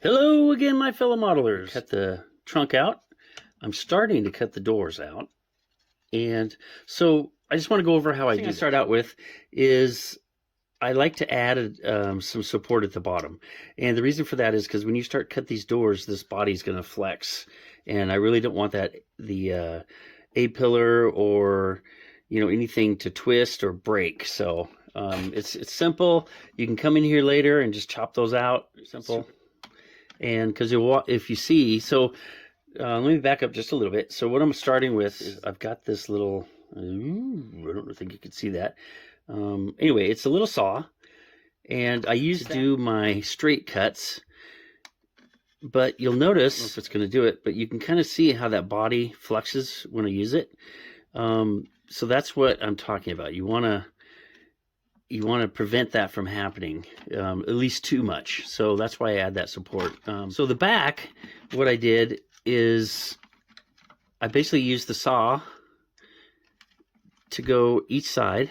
Hello again, my fellow modelers. Cut the trunk out. I'm starting to cut the doors out. And so I just want to go over how I do. Start out with is I like to add some support at the bottom. And the reason for that is because when you start cut these doors, this body's going to flex. And I really don't want that, the A-pillar or, anything to twist or break. So it's simple. You can come in here later and just chop those out. Simple. And because if you see, so let me back up just a little bit. So what I'm starting with is I've got this little, I don't think you can see that. Anyway, it's a little saw, and I used to do my straight cuts, but you'll notice, I don't know if it's going to do it, but you can kind of see how that body flexes when I use it. So that's what I'm talking about. You want to prevent that from happening, at least too much. So that's why I add that support. So the back, what I did is I basically used the saw to go each side,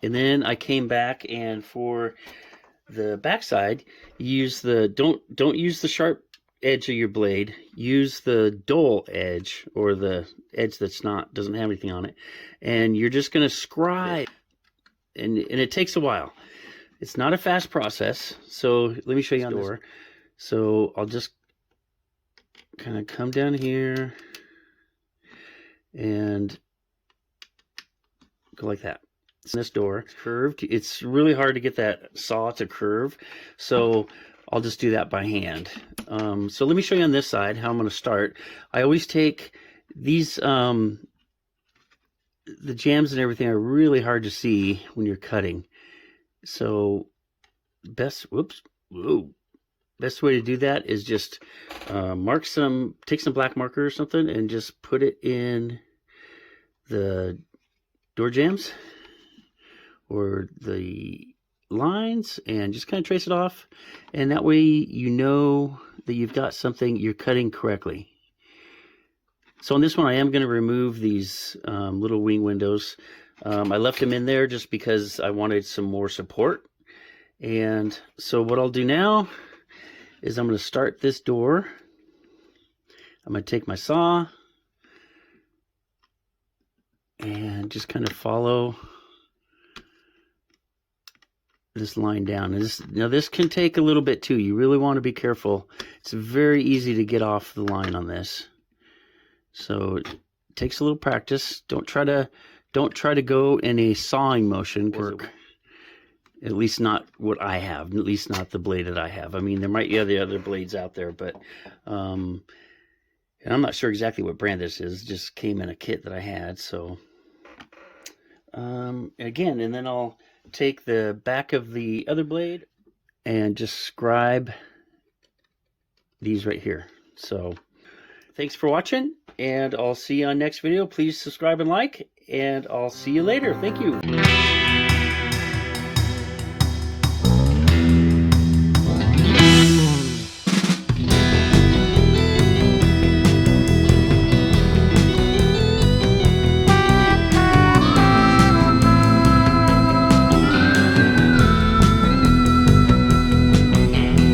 and then I came back, and for the back side, use the don't use the sharp edge of your blade. Use the dull edge, or the edge doesn't have anything on it, and you're just going to scribe. And it takes a while. It's not a fast process. So let me show you on the door. So I'll just kind of come down here and go like that. So this door, it's curved. It's really hard to get that saw to curve. So I'll just do that by hand. So let me show you on this side how I'm going to start. I always take these, the jambs and everything are really hard to see when you're cutting. So best way to do that is just take some black marker or something and just put it in the door jambs or the lines and just kind of trace it off, and that way you know that you've got something, you're cutting correctly. So on this one, I am going to remove these little wing windows. I left them in there just because I wanted some more support. And so what I'll do now is I'm going to start this door. I'm going to take my saw and just kind of follow this line down. And now this can take a little bit too. You really want to be careful. It's very easy to get off the line on this. So it takes a little practice. Don't try to go in a sawing motion. Work. At least not what I have. At least not the blade that I have. I mean, there might be other blades out there, but and I'm not sure exactly what brand this is. It just came in a kit that I had. So again, and then I'll take the back of the other blade and just scribe these right here. So thanks for watching, and I'll see you on next video. Please subscribe and like, and I'll see you later. Thank you.